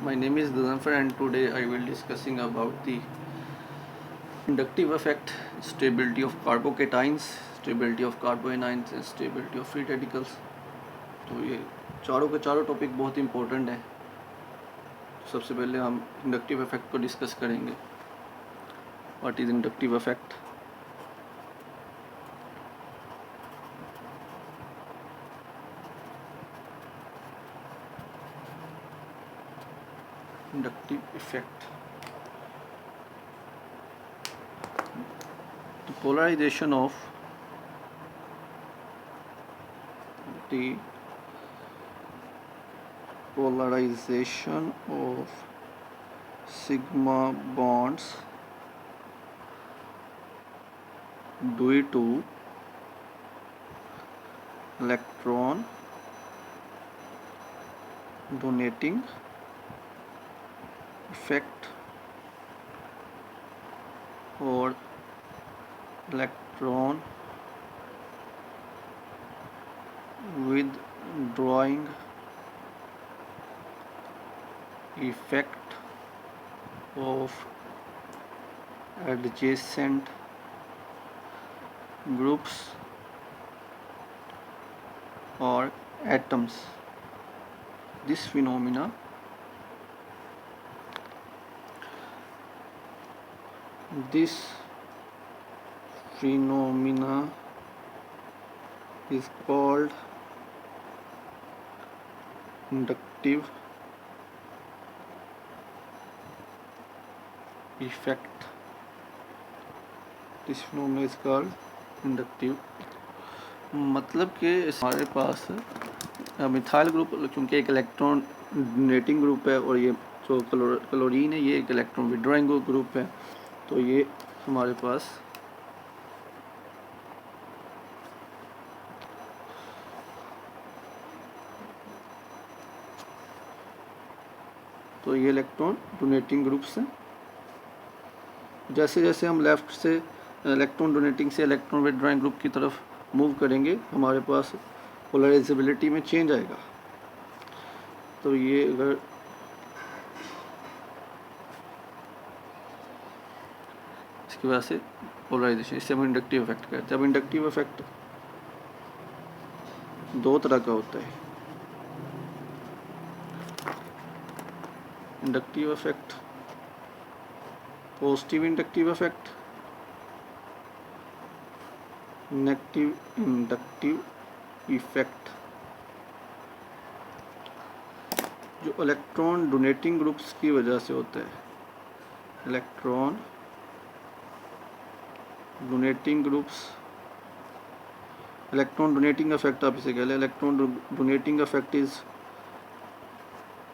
My name is Dhanfar and today I will discussing about the inductive effect, stability of carbocations, stability of carboanions and stability of free radicals. तो ये चारों के चारों topic बहुत important है। सबसे पहले हम इंडक्टिव इफेक्ट को डिस्कस करेंगे। What is inductive effect? Inductive effect, the polarization of sigma bonds due to electron donating effect or electron withdrawing effect of adjacent groups or atoms. This phenomena is called inductive effect. This phenomena is called inductive. मतलब कि हमारे पास methyl group क्योंकि एक electron donating group है और ये जो chlorine है ये एक इलेक्ट्रॉन विड्रॉइंग ग्रुप है, तो ये हमारे पास तो ये इलेक्ट्रॉन डोनेटिंग ग्रुप्स हैं। जैसे जैसे हम लेफ्ट से इलेक्ट्रॉन डोनेटिंग से इलेक्ट्रॉन विड्रॉइंग ग्रुप की तरफ मूव करेंगे हमारे पास पोलराइजेबिलिटी में चेंज आएगा। तो ये अगर इसकी वजह से पोलराइजेशन, इससे हम इंडक्टिव इफेक्ट कहते हैं। अब इंडक्टिव इफेक्ट दो तरह का होता है। Inductive effect, positive inductive effect, negative inductive effect. जो इलेक्ट्रॉन डोनेटिंग ग्रुप्स की वजह से होता है, electron donating groups, electron donating effect आप इसे कह लें। Electron donating effect is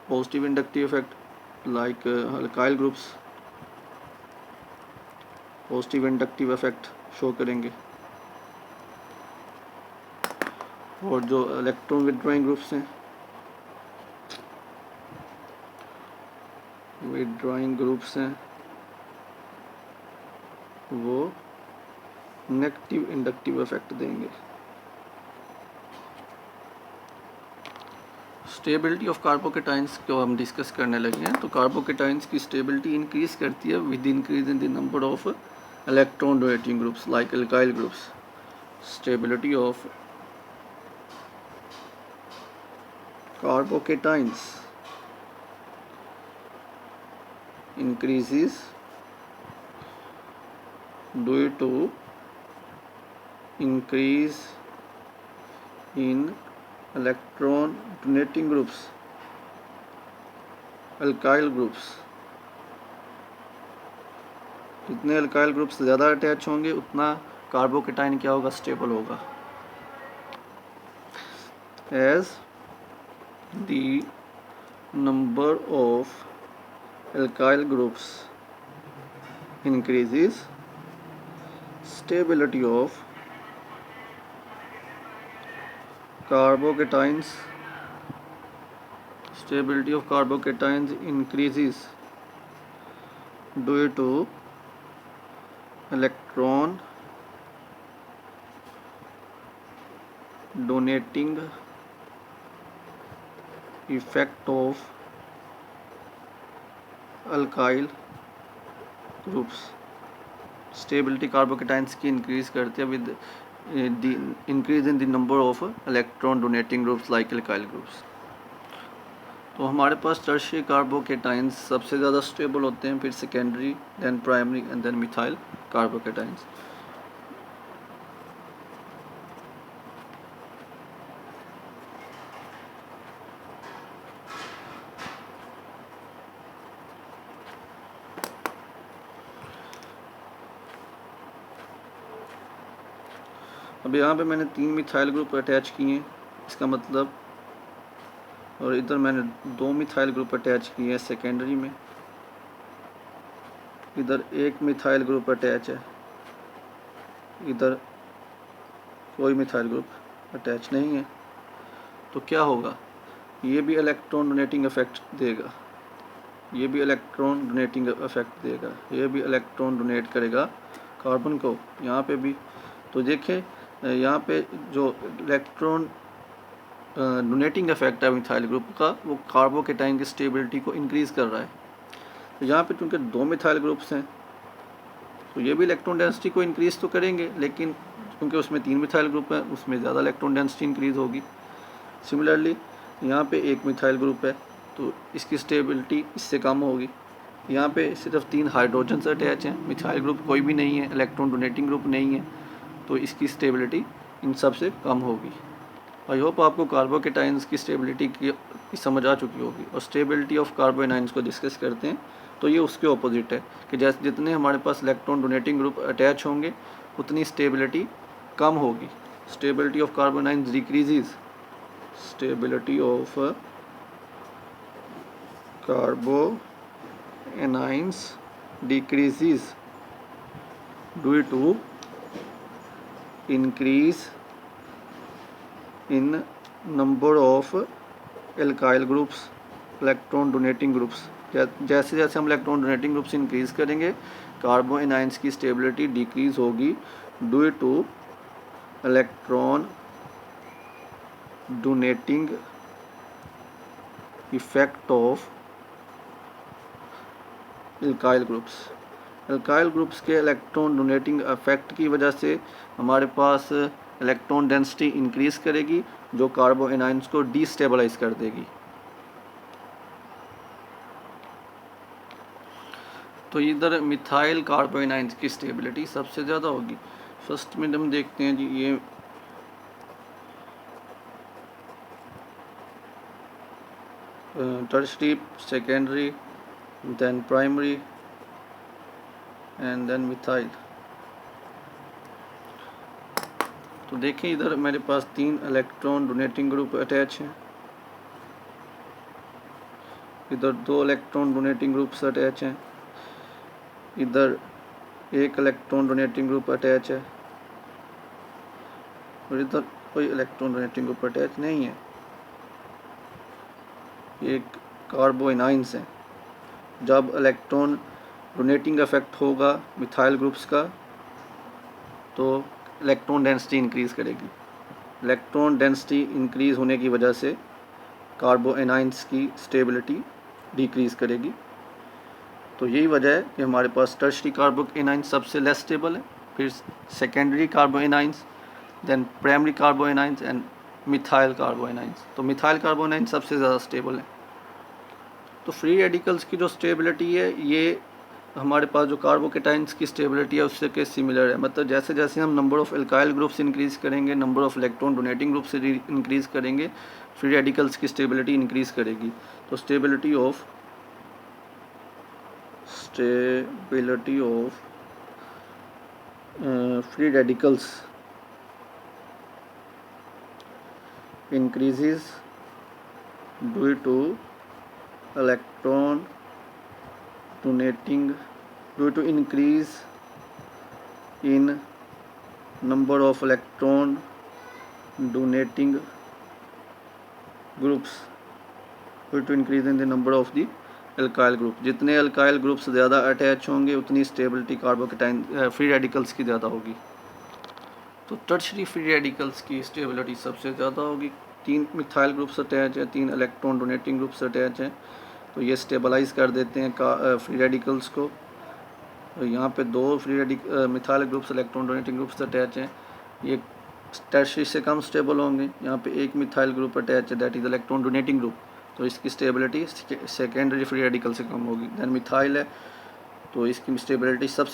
positive inductive effect like alkyl groups positive inductive effect show करेंगे, और जो इलेक्ट्रॉन विड्रॉइंग ग्रुप्स हैं, वो नेगेटिव इंडक्टिव इफेक्ट देंगे। स्टेबिलिटी ऑफ कार्बोकेटाइंस को हम डिस्कस करने लगे हैं। तो कार्बोकेटाइंस की स्टेबिलिटी इंक्रीज करती है with increase in the number of electron donating groups like alkyl groups. Stability of carbocations increases due to increase in electron donating groups, alkyl groups। जितने अल्काइल ग्रुप्स ज़्यादा attach होंगे उतना carbocation क्या होगा, stable होगा। As the number of alkyl groups increases, stability of carbocations increases due to electron donating effect of alkyl groups. Stability carbocations की increase करते हैं with increase in the number of electron donating groups like alkyl groups. तो हमारे पास tertiary carbocations सबसे ज़्यादा stable होते हैं, फिर secondary, then primary and then methyl carbocations. अब यहाँ पे मैंने 3 मिथाइल ग्रुप अटैच किए हैं, इसका मतलब, और इधर मैंने 2 मिथाइल ग्रुप अटैच किए हैं सेकेंडरी में, इधर 1 मिथाइल ग्रुप अटैच है, इधर कोई मिथाइल ग्रुप अटैच नहीं है। तो क्या होगा, ये भी इलेक्ट्रॉन डोनेटिंग इफेक्ट देगा, ये भी इलेक्ट्रॉन डोनेटिंग इफेक्ट देगा, ये भी इलेक्ट्रॉन डोनेट करेगा कार्बन को यहाँ पे भी। तो देखें यहाँ पे जो इलेक्ट्रॉन डोनेटिंग इफेक्ट है मिथाइल ग्रुप का, वो कार्बोकेटाइन की स्टेबिलिटी को इंक्रीज़ कर रहा है। तो यहाँ पे चूँकि 2 मिथाइल ग्रुप्स हैं, तो ये भी इलेक्ट्रॉन डेंसिटी को इंक्रीज़ तो करेंगे, लेकिन क्योंकि उसमें 3 मिथाइल ग्रुप है, उसमें ज़्यादा इलेक्ट्रॉन डेंसिटी इंक्रीज़ होगी। सिमिलरली यहाँ पे 1 मिथाइल ग्रुप है, तो इसकी स्टेबिलिटी इससे कम होगी। यहाँ पे सिर्फ 3 हाइड्रोजन से अटैच हैं, मिथाइल ग्रुप कोई भी नहीं है, इलेक्ट्रॉन डोनेटिंग ग्रुप नहीं है, तो इसकी स्टेबिलिटी इन सब से कम होगी। आई होप आपको कार्बोकेटाइंस की स्टेबिलिटी की समझ आ चुकी होगी। और स्टेबिलिटी ऑफ कार्बोनाइंस को डिस्कस करते हैं, तो ये उसके ऑपोजिट है कि जैसे जितने हमारे पास इलेक्ट्रॉन डोनेटिंग ग्रुप अटैच होंगे उतनी स्टेबिलिटी कम होगी। Stability of carbanions decreases, stability of carbanions decreases due to increase in number of alkyl groups, electron donating groups। जैसे जैसे हम इलेक्ट्रॉन डोनेटिंग ग्रुप्स इंक्रीज़ करेंगे, कार्बोनाइंस की स्टेबिलिटी डिक्रीज होगी due two electron donating effect of alkyl groups. Alkyl groups के electron donating effect की वजह से हमारे पास इलेक्ट्रॉन डेंसिटी इंक्रीज़ करेगी, जो कार्बोनाइंस को डिस्टेबलाइज कर देगी। तो इधर मिथाइल कार्बोनाइंस की स्टेबिलिटी सबसे ज़्यादा होगी। फर्स्ट में हम देखते हैं जी, ये tertiary, secondary, then primary and then methyl. तो देखें इधर मेरे पास 3 इलेक्ट्रॉन डोनेटिंग ग्रुप अटैच हैं, इधर 2 इलेक्ट्रॉन डोनेटिंग ग्रुप्स अटैच हैं, इधर 1 इलेक्ट्रॉन डोनेटिंग ग्रुप अटैच है, और इधर कोई इलेक्ट्रॉन डोनेटिंग ग्रुप अटैच नहीं है। ये कार्बोनाइंस है। जब इलेक्ट्रॉन डोनेटिंग इफेक्ट होगा मिथाइल ग्रुप्स का, तो इलेक्ट्रॉन डेंसिटी इंक्रीज़ करेगी। इलेक्ट्रॉन डेंसिटी इंक्रीज़ होने की वजह से कार्बोनाइंस की स्टेबिलिटी डिक्रीज़ करेगी। तो यही वजह है कि हमारे पास टर्शियरी कार्बोनाइंस सबसे लेस स्टेबल है, फिर secondary carbanions, then primary carbanions and methyl carbanions. तो मिथाइल कार्बोनाइंस सबसे ज़्यादा स्टेबल है। तो फ्री रेडिकल्स की जो स्टेबिलिटी है, ये हमारे पास जो कार्बोकेटाइंस की स्टेबिलिटी है उससे के सिमिलर है। मतलब जैसे जैसे हम number of alkyl groups increase करेंगे, number of electron donating group से इंक्रीज़ करेंगे, फ्री रेडिकल्स की स्टेबिलिटी इंक्रीज़ करेगी। तो stability of free radicals increases due to electron donating, due to increase in number of electron donating groups, due to increase in the number of the alkyl group। जितने alkyl groups ज़्यादा attach होंगे उतनी stability carbocation free radicals की ज़्यादा होगी। तो tertiary free radicals की stability सबसे ज़्यादा होगी। 3 मिथाइल ग्रुप्स अटैच है, 3 इलेक्ट्रॉन डोनेटिंग ग्रुप्स अटैच हैं, तो ये स्टेबलाइज कर देते हैं फ्री रेडिकल्स को। तो यहाँ पे 2 methyl groups electron donating groups attach हैं, ये टर्शियरी से कम स्टेबल होंगे। यहाँ पे एक मिथाइल ग्रुप अटैच है, that is electron donating group, तो इसकी स्टेबिलिटी सेकेंडरी फ्री रेडिकल से कम होगी। दैन मिथाइल है तो इसकी स्टेबिलिटी सबसे